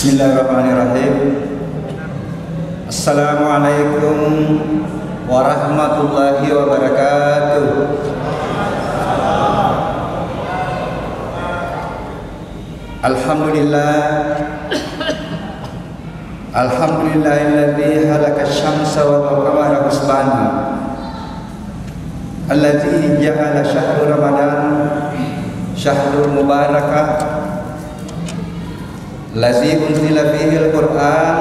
Bismillahirrahmanirrahim. Assalamualaikum warahmatullahi wabarakatuh. Alhamdulillah. Alhamdulillahilladzi halaka asy-syamsa wal qamara husbana. Alladzi ja'ala syahrul Ramadan syahrul mubarakah. Lazi unzila fihi al-Qur'an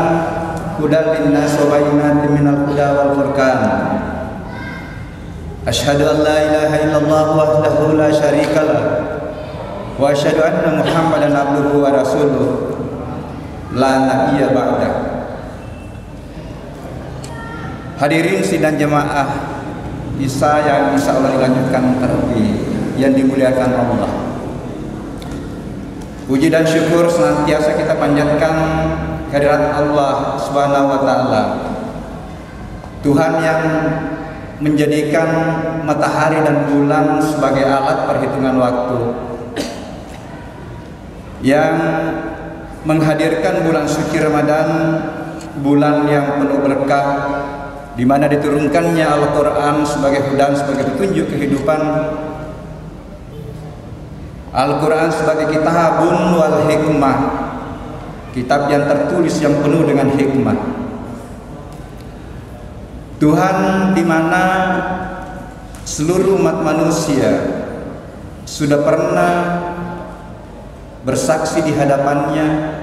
hudan linnas wa bayyinatin minal huda wal furqan. Asyhadu an la ilaha illallah wahdahu la syarikalah wa asyhadu anna Muhammadan abduhu wa rasuluh la nabiyya ba'da. Hadirin sidang jemaah Isya yang insyaallah dilanjutkan nanti yang dimuliakan Allah. Puji dan syukur senantiasa kita panjatkan kehadirat Allah Subhanahu wa taala. Tuhan yang menjadikan matahari dan bulan sebagai alat perhitungan waktu. Yang menghadirkan bulan suci Ramadan, bulan yang penuh berkah, di mana diturunkannya Al-Qur'an sebagai hudan, sebagai petunjuk kehidupan. Al-Quran sebagai kitabun wal hikmah, kitab yang tertulis yang penuh dengan hikmah. Tuhan di mana seluruh umat manusia sudah pernah bersaksi di hadapannya,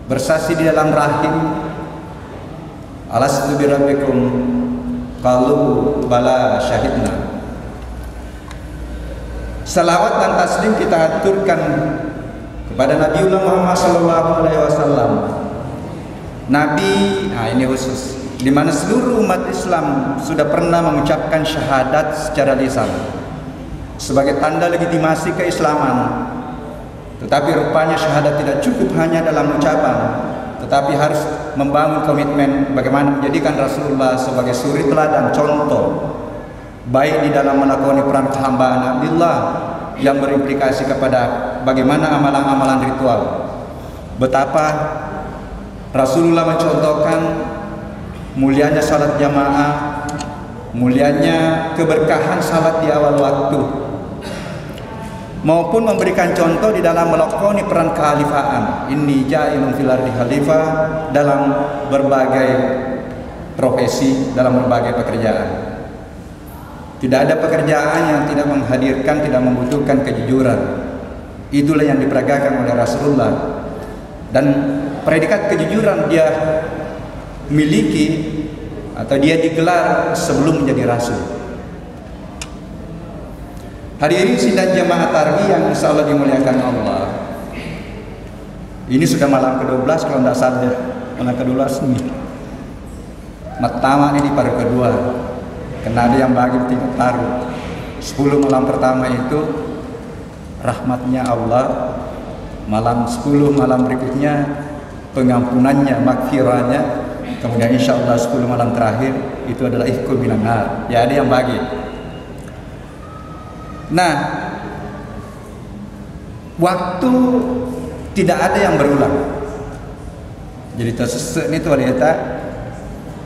bersaksi di dalam rahim. Alastu bi rabbikum qalu bala syahidna. Salawat dan taslim kita aturkan kepada Nabiullah Muhammad SAW, Nabi, ini khusus, di mana seluruh umat Islam sudah pernah mengucapkan syahadat secara lisan sebagai tanda legitimasi keislaman. Tetapi rupanya syahadat tidak cukup hanya dalam ucapan, tetapi harus membangun komitmen bagaimana menjadikan Rasulullah sebagai suri teladan contoh, baik di dalam melakoni peran kehambaan Abdullah yang berimplikasi kepada bagaimana amalan-amalan ritual. Betapa Rasulullah mencontohkan mulianya salat jamaah, mulianya keberkahan salat di awal waktu, maupun memberikan contoh di dalam melakoni peran kehalifaan. Inni ja'ilun fil ardi khalifah, dalam berbagai profesi, dalam berbagai pekerjaan. Tidak ada pekerjaan yang tidak menghadirkan, tidak membutuhkan kejujuran. Itulah yang diperagakan oleh Rasulullah. Dan predikat kejujuran dia miliki atau dia digelar sebelum menjadi Rasul. Hadirin sidang jamaah tarawih yang insyaallah dimuliakan Allah. Ini sudah malam ke-12 kalau tidak salah. Malam ke-12 nih. Pertama ini di paruh kedua. Karena ada yang bagi tingkat taruh 10 malam pertama itu rahmatnya Allah, malam 10 malam berikutnya pengampunannya, maghfirahnya, kemudian insya Allah 10 malam terakhir itu adalah ihqul minan nar. Ya, ada yang bagi. Nah, waktu tidak ada yang berulang. Jadi tersesat itu wanita.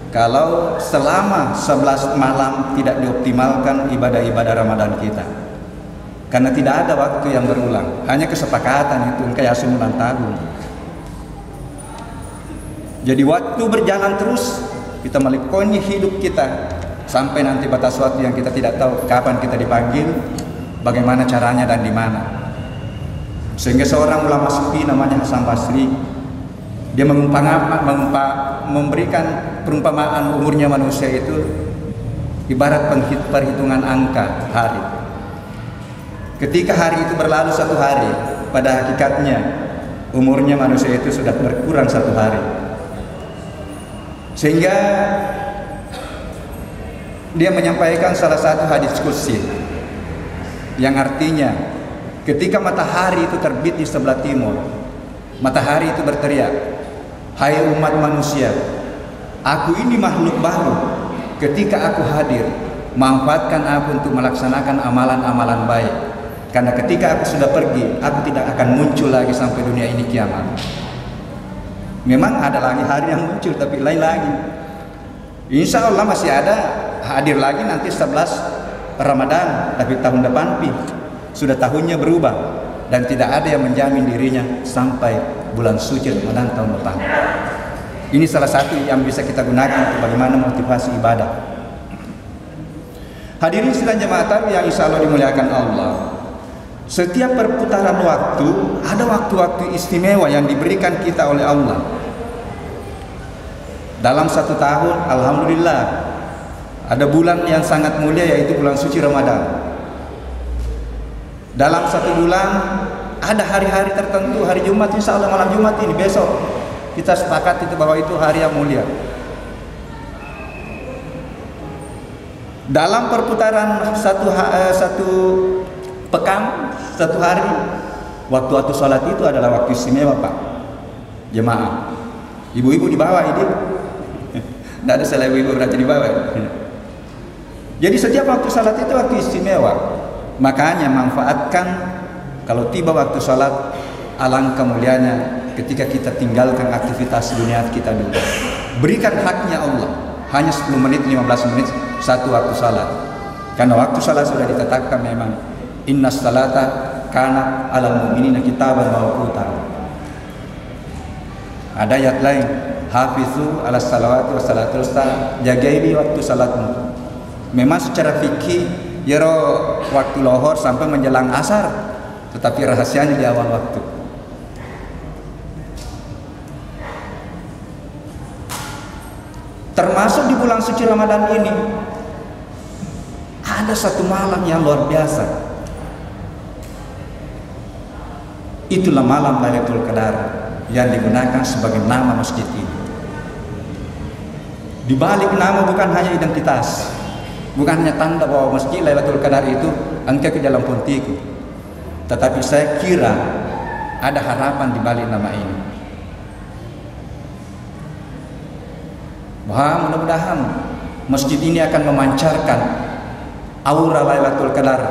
Kalau selama 11 malam tidak dioptimalkan ibadah-ibadah Ramadan kita, karena tidak ada waktu yang berulang, hanya kesepakatan itu kayak sembilan tahun. Jadi waktu berjalan terus, kita melakoni hidup kita sampai nanti batas waktu yang kita tidak tahu kapan kita dipanggil, bagaimana caranya dan di mana. Sehingga seorang ulama sufi namanya Hasan Basri, dia memberikan perumpamaan umurnya manusia itu ibarat perhitungan angka hari. Ketika hari itu berlalu satu hari, pada hakikatnya umurnya manusia itu sudah berkurang satu hari. Sehingga dia menyampaikan salah satu hadis qudsi yang artinya ketika matahari itu terbit di sebelah timur, matahari itu berteriak, "Hai umat manusia, aku ini makhluk baru. Ketika aku hadir, manfaatkan aku untuk melaksanakan amalan-amalan baik. Karena ketika aku sudah pergi, aku tidak akan muncul lagi sampai dunia ini kiamat." Memang ada lagi hari yang muncul, tapi lain lagi. Insya Allah masih ada hadir lagi nanti 11 Ramadan, tapi tahun depan sudah tahunnya berubah dan tidak ada yang menjamin dirinya sampai bulan suci Ramadan tahun depan. Ini salah satu yang bisa kita gunakan untuk bagaimana motivasi ibadah. Hadirin sidang jemaah tarawih yang insya Allah dimuliakan Allah. Setiap perputaran waktu ada waktu-waktu istimewa yang diberikan kita oleh Allah. Dalam satu tahun, alhamdulillah, ada bulan yang sangat mulia yaitu bulan suci Ramadan. Dalam satu bulan ada hari-hari tertentu, hari Jumat, insya Allah malam Jumat ini besok kita sepakat itu bahwa itu hari yang mulia. Dalam perputaran satu pekan, satu hari, waktu-waktu sholat itu adalah waktu istimewa, Pak jemaah. Ibu-ibu di bawah ini tidak ada salah, ibu-ibu berarti di bawah. Jadi setiap waktu sholat itu waktu istimewa. Makanya manfaatkan kalau tiba waktu sholat, alangkah mulianya ketika kita tinggalkan aktivitas dunia kita dulu. Berikan haknya Allah. Hanya 10 menit, 15 menit satu waktu sholat. Karena waktu sholat sudah ditetapkan memang inna salata kana alal mu'minina kitaban mawquta. Ada ayat lain, hafizu ala salawati wa salatul usta, jagailah waktu salatmu. Memang secara fikih ya waktu lohor sampai menjelang asar, tetapi rahasianya di awal waktu. Termasuk di bulan suci Ramadan ini ada satu malam yang luar biasa. Itulah malam Lailatul Qadar yang digunakan sebagai nama masjid ini. Di balik nama bukan hanya identitas, bukan hanya tanda bahwa masjid Lailatul Qadar itu angka ke dalam pontiku, tetapi saya kira ada harapan di balik nama ini. Bahwa mudah-mudahan masjid ini akan memancarkan aura Lailatul Qadar,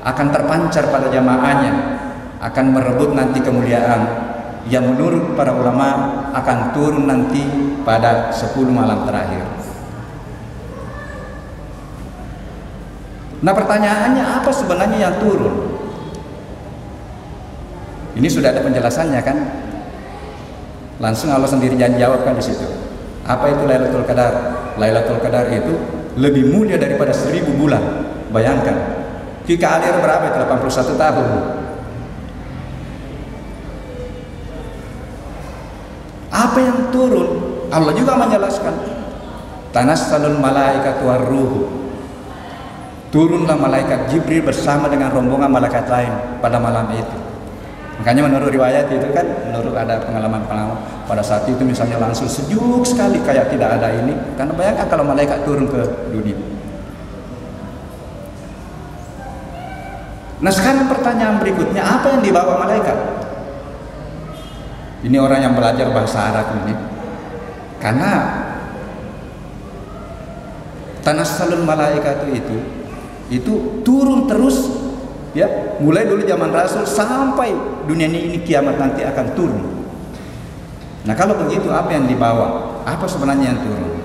akan terpancar pada jamaahnya, akan merebut nanti kemuliaan yang menurut para ulama akan turun nanti pada 10 malam terakhir. Nah, pertanyaannya apa sebenarnya yang turun? Ini sudah ada penjelasannya kan? Langsung Allah sendiri jawabkan di situ. Apa itu Lailatul Qadar? Lailatul Qadar itu lebih mulia daripada 1000 bulan. Bayangkan. Kika alir berapa itu? 81 tahun. Apa yang turun? Allah juga menjelaskan. Tanassalul malaikatu warruh. Turunlah malaikat Jibril bersama dengan rombongan malaikat lain pada malam itu. Makanya menurut riwayat itu kan, menurut ada pengalaman-pengalaman pada saat itu misalnya langsung sejuk sekali kayak tidak ada ini. Karena bayangkan kalau malaikat turun ke dunia. Nah, sekarang pertanyaan berikutnya, apa yang dibawa malaikat? Ini orang yang belajar bahasa Arab ini. Karena tanassalul malaikatu itu turun terus, ya, mulai dulu zaman Rasul sampai dunia ini kiamat nanti akan turun. Nah, kalau begitu apa yang dibawa? Apa sebenarnya yang turun?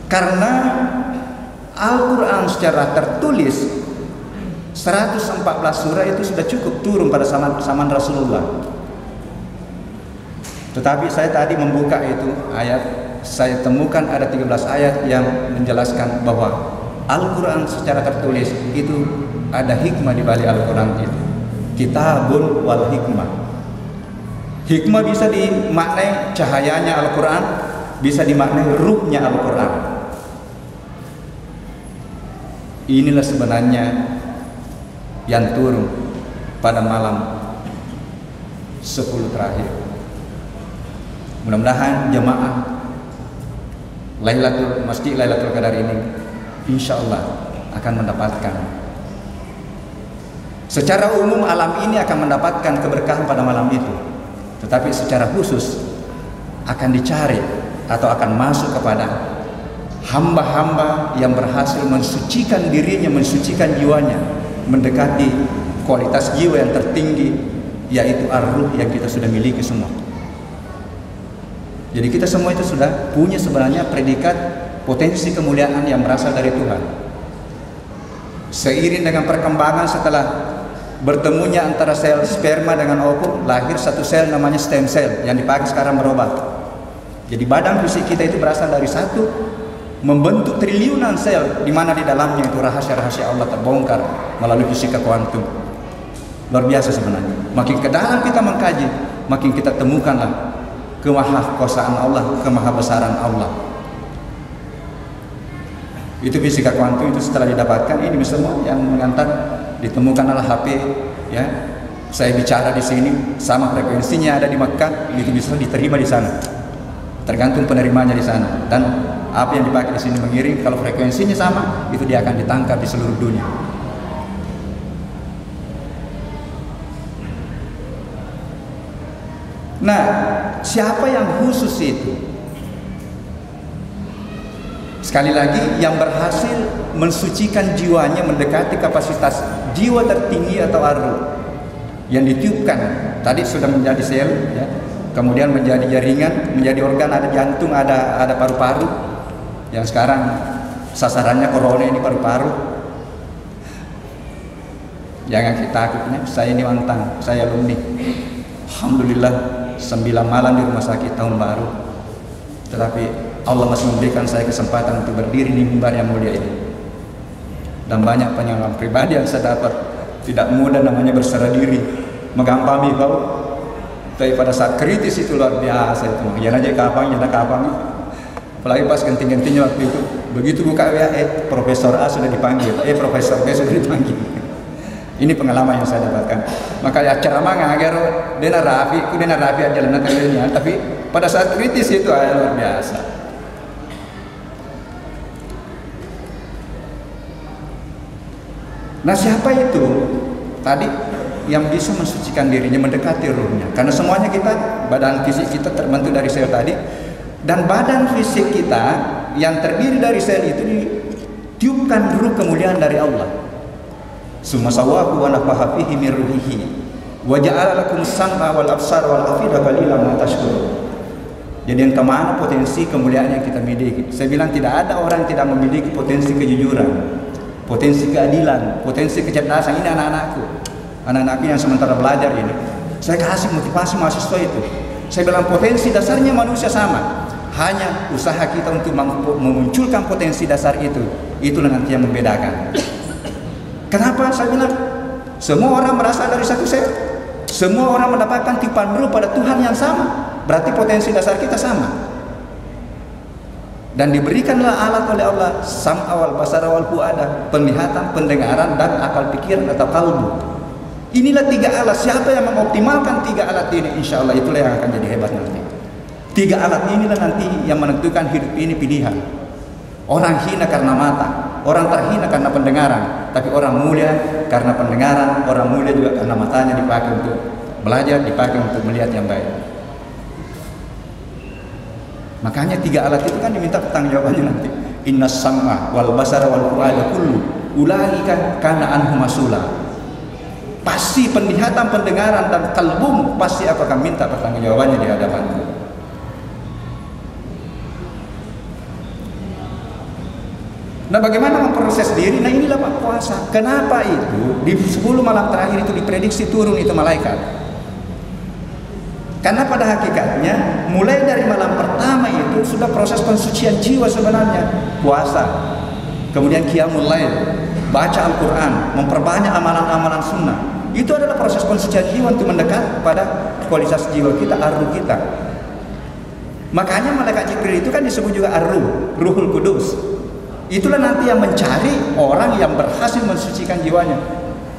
Karena Al-Quran secara tertulis 114 surah itu sudah cukup turun pada zaman Rasulullah. Tetapi saya tadi membuka itu ayat, saya temukan ada 13 ayat yang menjelaskan bahwa Al-Quran secara tertulis itu ada hikmah di balik Al-Quran itu. Kitabun wal hikmah. Hikmah bisa dimaknai cahayanya Al-Quran, bisa dimaknai ruhnya Al-Quran. Inilah sebenarnya yang turun pada malam 10 terakhir. Mudah-mudahan jemaah Masjid Lailatul Qadar ini insya Allah akan mendapatkan. Secara umum alam ini akan mendapatkan keberkahan pada malam itu, tetapi secara khusus akan dicari atau akan masuk kepada hamba-hamba yang berhasil mensucikan dirinya, mensucikan jiwanya, mendekati kualitas jiwa yang tertinggi, yaitu ar-ruh yang kita sudah miliki semua. Jadi kita semua itu sudah punya sebenarnya predikat potensi kemuliaan yang berasal dari Tuhan. Seiring dengan perkembangan setelah bertemunya antara sel sperma dengan ovum, lahir satu sel namanya stem cell yang dipakai sekarang berobat. Jadi badan fisik kita itu berasal dari satu membentuk triliunan sel, di mana di dalamnya itu rahasia-rahasia Allah terbongkar melalui fisika kuantum. Luar biasa sebenarnya. Makin ke dalam kita mengkaji, makin kita temukanlah kemahakuasaan Allah, kemahabesaran Allah. Itu fisika kuantum. Itu setelah didapatkan, ini semua yang mengantar ditemukanlah HP, ya. Saya bicara di sini sama frekuensinya ada di Mekah, itu bisa diterima di sana. Tergantung penerimanya di sana, dan apa yang dipakai di sini mengiring. Kalau frekuensinya sama, itu dia akan ditangkap di seluruh dunia. Nah, siapa yang khusus itu? Sekali lagi, yang berhasil mensucikan jiwanya, mendekati kapasitas jiwa tertinggi atau ar-ruh yang ditiupkan. Tadi sudah menjadi sel, ya. Kemudian menjadi jaringan, menjadi organ, ada jantung, ada paru-paru. Yang sekarang sasarannya corona ini paru-paru. Jangan kita takutnya, saya ini mantan, saya alumni. Alhamdulillah 9 malam di rumah sakit tahun baru. Tetapi Allah masih memberikan saya kesempatan untuk berdiri di mimbar yang mulia ini. Dan banyak pengalaman pribadi yang saya dapat. Tidak mudah namanya berserah diri, menggampami kau. Tapi pada saat kritis itu luar biasa itu. Jangan aja kapang. Apalagi pas genting-gentingnya waktu itu. Begitu buka WA, Profesor A sudah dipanggil, Profesor B sudah dipanggil. Ini pengalaman yang saya dapatkan. Maka ya ceramah ngajar dena rapi aja lenatnya. Tapi pada saat kritis itu luar biasa. Nah, siapa itu tadi yang bisa mensucikan dirinya, mendekati ruhnya? Karena semuanya kita, badan fisik kita terbentuk dari sel tadi, dan badan fisik kita yang terdiri dari sel itu ditiupkan ruh kemuliaan dari Allah. Summa sawwahu wa nafaha fihi min ruhihi wa ja'ala lakum sam'a wal absara wal afida qalilan ma tashkurun. Jadi yang kemana potensi kemuliaan yang kita miliki? Saya bilang tidak ada orang yang tidak memiliki potensi kejujuran, potensi keadilan, potensi kecerdasan. Ini anak-anakku yang sementara belajar ini. Saya kasih motivasi mahasiswa itu. Saya bilang potensi dasarnya manusia sama. Hanya usaha kita untuk memunculkan potensi dasar itu. Itulah nanti yang membedakan. Kenapa saya bilang? Semua orang berasal dari satu sel. Semua orang mendapatkan tipuan ruh pada Tuhan yang sama. Berarti potensi dasar kita sama. Dan diberikanlah alat oleh Allah, sam'a wal basara wal fu'ada, penglihatan, pendengaran, dan akal pikiran atau kalbu. Inilah 3 alat. Siapa yang mengoptimalkan 3 alat ini, insya Allah itulah yang akan jadi hebat nanti. 3 alat inilah nanti yang menentukan hidup ini pilihan. Orang hina karena mata, orang terhina karena pendengaran, tapi orang mulia karena pendengaran, orang mulia juga karena matanya dipakai untuk belajar, dipakai untuk melihat yang baik. Makanya 3 alat itu kan diminta pertanggungjawabannya nanti. Innas sam'a wal basara wal fu'ada kullu ulaika kana anhu masula. Pasti penglihatan, pendengaran, dan kalbumu pasti aku akan minta pertanggungjawabannya di hadapanku. Nah, bagaimana memproses diri? Nah, inilah Pak puasa. Kenapa itu di 10 malam terakhir itu diprediksi turun itu malaikat? Karena pada hakikatnya mulai dari malam pertama itu sudah proses pensucian jiwa sebenarnya. Puasa, kemudian qiyamul lail, baca Al-Quran, memperbanyak amalan-amalan sunnah. Itu adalah proses pensucian jiwa untuk mendekat pada kualitas jiwa kita, ar-ruh kita. Makanya malaikat Jibril itu kan disebut juga ar-ruh, Ruhul Kudus. Itulah nanti yang mencari orang yang berhasil mensucikan jiwanya,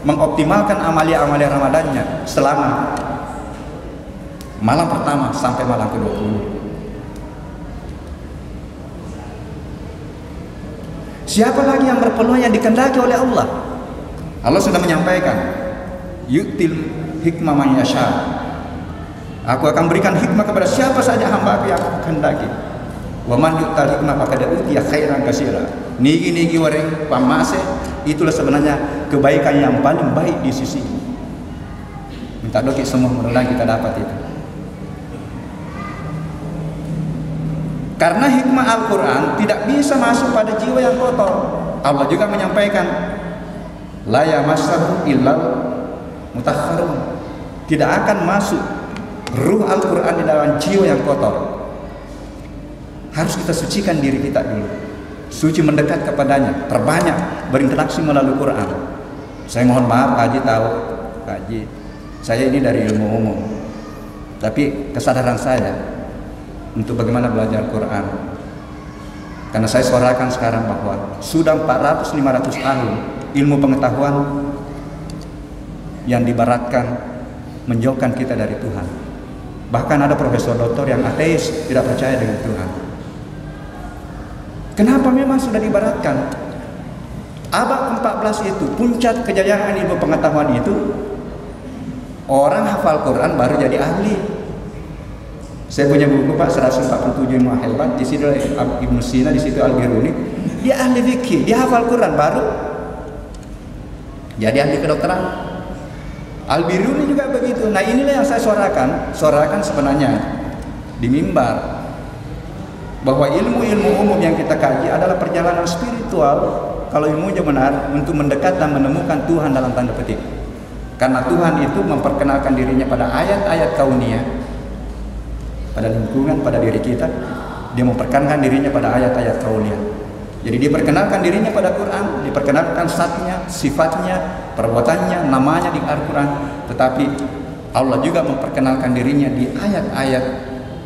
mengoptimalkan amalia-amalia Ramadannya selama malam pertama sampai malam ke-20. Siapa lagi yang berpeluang yang dikehendaki oleh Allah? Allah sudah menyampaikan, yu'til hikmah man yasha. Aku akan berikan hikmah kepada siapa saja hamba-Ku yang aku kehendaki. Wa man yu'tal hikmah faqad utiya khairan katsira. Niki wareng pamase, itulah sebenarnya kebaikan yang paling baik di sisi. minta doa semua, mudah-mudahan kita dapat itu. Karena hikmah Al-Quran tidak bisa masuk pada jiwa yang kotor. Allah juga menyampaikan, la yamassahu illal mutahharun. Tidak akan masuk ruh Al-Quran di dalam jiwa yang kotor. Harus kita sucikan diri kita dulu, suci mendekat kepadanya, perbanyak berinteraksi melalui Quran. Saya mohon maaf, Pak Haji tahu, Pak Haji, saya ini dari ilmu umum, tapi kesadaran saya untuk bagaimana belajar Quran, karena saya suarakan sekarang bahwa sudah 400-500 tahun ilmu pengetahuan yang dibaratkan menjauhkan kita dari Tuhan. Bahkan ada profesor doktor yang ateis, tidak percaya dengan Tuhan. Kenapa? Memang sudah dibaratkan. Abad ke-14 itu puncak kejayaan ilmu pengetahuan itu, orang hafal Quran baru jadi ahli. Saya punya buku Pak, 147 ilmu hebat, di situ Ibnu Sina, di situ Al-Biruni. Dia ahli fikih, dia hafal Quran baru jadi ahli kedokteran. Al-Biruni juga begitu. Nah, inilah yang saya suarakan sebenarnya di mimbar, bahwa ilmu-ilmu umum yang kita kaji adalah perjalanan spiritual, kalau ilmunya benar, untuk mendekat dan menemukan Tuhan dalam tanda petik. Karena Tuhan itu memperkenalkan dirinya pada ayat-ayat kauniyah, pada lingkungan, pada diri kita. Dia memperkenalkan dirinya pada ayat-ayat kauniyah. Jadi dia perkenalkan dirinya pada Quran, diperkenalkan zatnya, sifatnya, perbuatannya, namanya di Al-Quran. Tetapi Allah juga memperkenalkan dirinya di ayat-ayat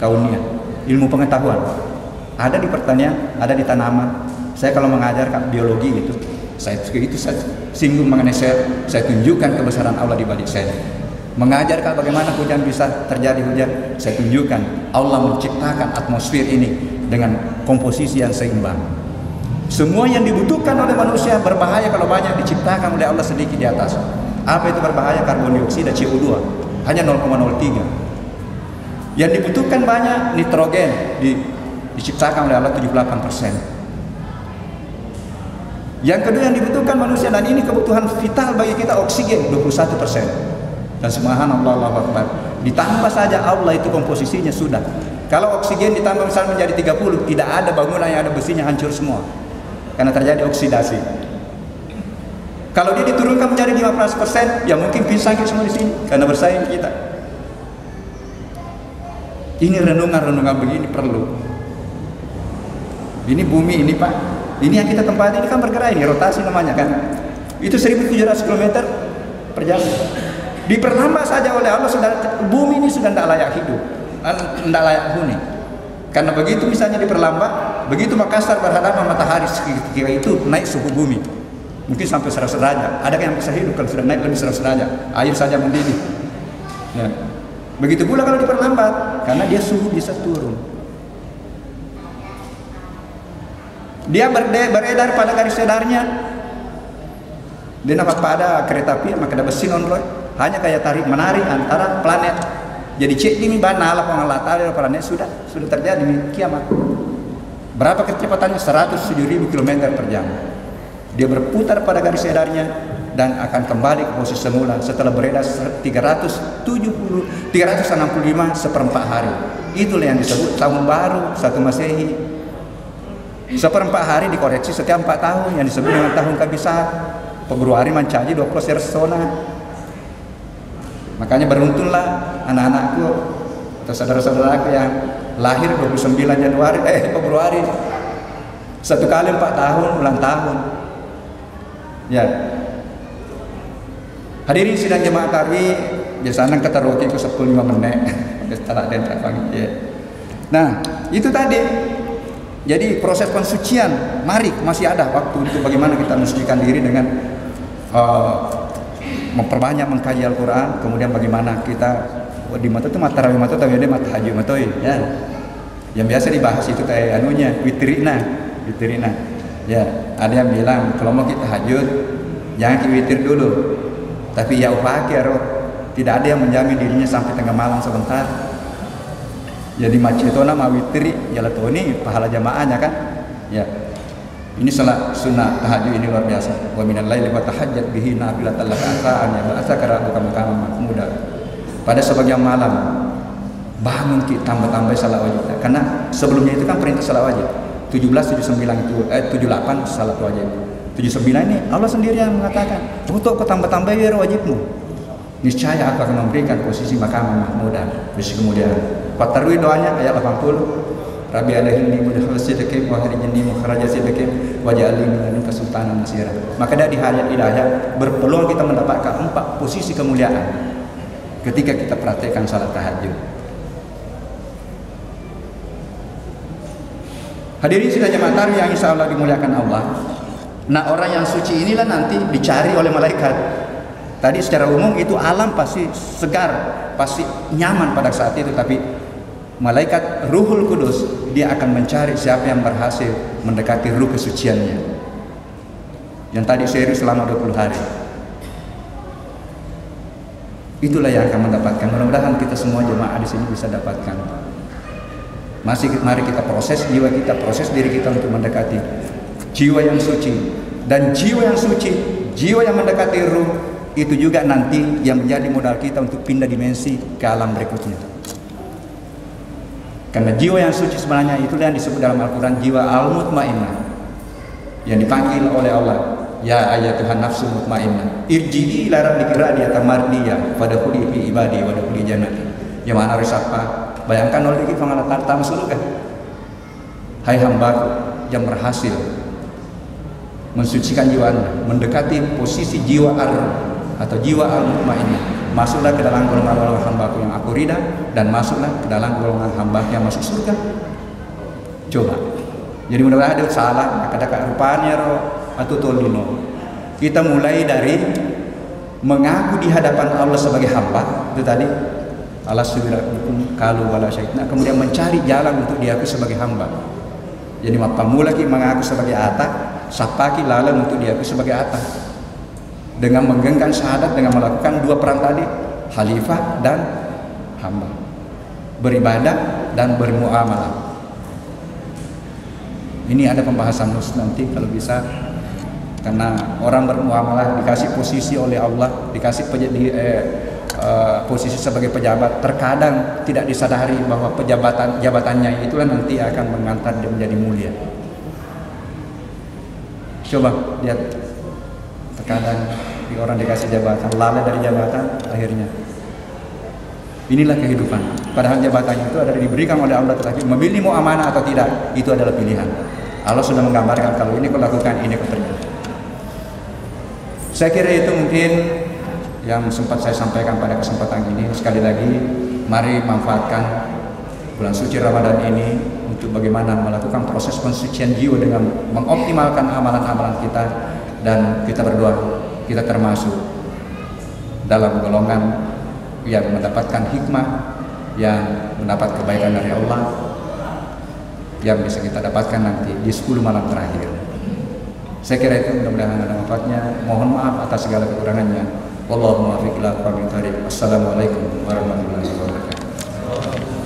kauniyah, ilmu pengetahuan. Ada di pertanian, ada di tanaman. Saya kalau mengajar biologi itu, saya singgung mengenai saya tunjukkan kebesaran Allah di balik saya. Mengajar kalau bagaimana hujan bisa terjadi hujan, saya tunjukkan Allah menciptakan atmosfer ini dengan komposisi yang seimbang. Semua yang dibutuhkan oleh manusia berbahaya kalau banyak diciptakan oleh Allah sedikit di atas. Apa itu berbahaya? Karbon dioksida, CO2 hanya 0,03. Yang dibutuhkan banyak, nitrogen diciptakan oleh Allah 78%. Yang kedua yang dibutuhkan manusia, dan ini kebutuhan vital bagi kita, oksigen 21%. Dan subhanallah, Allahu Akbar, ditambah saja Allah itu komposisinya sudah. Kalau oksigen ditambah misalnya menjadi 30, tidak ada bangunan yang ada besinya, hancur semua karena terjadi oksidasi. Kalau dia diturunkan menjadi 15%, ya mungkin pisah kita semua di sini karena bersaing kita. Ini renungan-renungan begini perlu. Ini bumi ini Pak, ini yang kita tempati ini kan bergerak, ini rotasi namanya kan. Itu 1700 km per jam. Diperlambat saja oleh Allah, sudah bumi ini sudah tidak layak hidup, tidak layak huni. Karena begitu misalnya diperlambat, begitu Makassar berhadapan matahari seketika itu naik suhu bumi, mungkin sampai 100 derajat. Ada yang bisa hidup kalau sudah naik lebih 100 derajat, air saja mendidih. Ya. Begitu pula kalau diperlambat, karena dia suhu bisa turun. Dia beredar pada garis sedarnya. Dia nampak pada kereta api, maka ada besi non-roy, hanya kayak tarik menarik antara planet. Jadi cek ini bana ala pengalatan dari planet sudah terjadi kiamat. Berapa kecepatannya? 107.000 km per jam. Dia berputar pada garis sedarnya dan akan kembali ke posisi semula setelah beredar 365 seperempat hari. Itulah yang disebut tahun baru 1 Masehi. Seperempat hari dikoreksi setiap 4 tahun yang disebut dengan tahun kebiasaan. Februari mencaji 20 persona. Makanya beruntunglah anak-anakku atau saudara-saudaraku yang lahir 29 Februari. 1 kali 4 tahun ulang tahun. Ya. Hadirin sidang jemaah tarawih, biasanya kita roki ke 10-5 menit. Setelah dan ya. Nah, itu tadi. Jadi proses pensucian, mari masih ada waktu untuk bagaimana kita mensucikan diri dengan memperbanyak mengkaji Al-Quran, kemudian bagaimana kita di mata itu mata tarawih, mata tarawih, mata haji, mata ya. Yang biasa dibahas itu kayak anunya witrina. Ya, ada yang bilang kalau mau kita hajud jangan witir dulu. Tapi ya upakir, tidak ada yang menjamin dirinya sampai tengah malam sebentar. Jadi macetona ma witri ya latoni pahala jamaahnya kan. Ya. Ini salat sunnah tahajud ini luar biasa. Wa minal laili wa tahajjat bihi nafilatan laka asa'an ya ba'asa karatu kamu mahmuda. pada sebagian malam bangun kita tambah-tambah salat wajib. Karena sebelumnya itu kan perintah salat wajib. 17, 79 itu 78 salat wajib. 79 ini Allah sendiri yang mengatakan, untuk kau tambah-tambah ya wajibmu. Niscaya aku akan memberikan posisi maqam mahmudah. Terus kemudian Fatarwi doanya ayat 80. Rabbi alaihi mudhassidakim wa harijni mukharajatsidakim waj'alni min ladunka sultanan nasira. Maka dari ayat hidayah berpeluang kita mendapatkan 4 posisi kemuliaan ketika kita praktekkan salat tahajud. Hadirin sidang jemaah tarawih yang insya Allah dimuliakan Allah. Nah, orang yang suci inilah nanti dicari oleh malaikat. Tadi secara umum itu alam pasti segar, pasti nyaman pada saat itu, tapi malaikat Ruhul Kudus dia akan mencari siapa yang berhasil mendekati ruh kesuciannya. Yang tadi serius selama 20 hari. Itulah yang akan mendapatkan. Mudah-mudahan kita semua jemaah di sini bisa dapatkan. Mari kita proses jiwa kita, proses diri kita untuk mendekati jiwa yang suci. Dan jiwa yang suci, jiwa yang mendekati ruh, itu juga nanti yang menjadi modal kita untuk pindah dimensi ke alam berikutnya. Karena jiwa yang suci sebenarnya itulah yang disebut dalam Al-Quran jiwa al-mutmainnah, yang dipanggil oleh Allah, ya ayyatuhan nafsul mutmainnah irji'i ila rabbiki radiyatan mardiyah fadkhuli fi ibadi wa dkhuli jannati. Yang mana risapa bayangkan oleh kita pengalaman tamu surga. Hai hambaku yang berhasil mensucikan jiwa Anda, mendekati posisi jiwa atau jiwa al-mutmainnah, masuklah ke dalam golongan hambaku yang aku ridha, dan masuklah ke dalam golongan hambaku yang masuk surga. Coba. Jadi mudah-mudahan ada salah kadang-kadang rupanya roh atau tolino. Kita mulai dari mengaku di hadapan Allah sebagai hamba, itu tadi Allah subhanahu kalau wala syaitna, kemudian mencari jalan untuk diaku sebagai hamba. Jadi mapamulaki mengaku sebagai atak, sapaki lalang untuk diaku sebagai atak. Dengan menggenggam syahadat, dengan melakukan 2 peran tadi, khalifah dan hamba, beribadah dan bermuamalah. Ini ada pembahasan khusus nanti kalau bisa, karena orang bermuamalah dikasih posisi oleh Allah, dikasih posisi sebagai pejabat, terkadang tidak disadari bahwa jabatannya itulah nanti akan mengantar dia menjadi mulia. Coba lihat, terkadang orang dikasih jabatan, lalai dari jabatan, akhirnya inilah kehidupan. Padahal jabatan itu adalah diberikan oleh Allah, tetapi memilih mau amanah atau tidak, itu adalah pilihan. Allah sudah menggambarkan kalau ini kau lakukan, ini kau terima. Saya kira itu mungkin yang sempat saya sampaikan pada kesempatan ini. Sekali lagi, mari manfaatkan bulan suci Ramadan ini untuk bagaimana melakukan proses pensucian jiwa dengan mengoptimalkan amalan-amalan kita, dan kita berdoa kita termasuk dalam golongan yang mendapatkan hikmah, yang mendapat kebaikan dari Allah, yang bisa kita dapatkan nanti di 10 malam terakhir. Saya kira itu mudah-mudahan ada manfaatnya. Mohon maaf atas segala kekurangannya. Wallahu muwaffiq ila aqwamit thoriq. Assalamualaikum warahmatullahi wabarakatuh.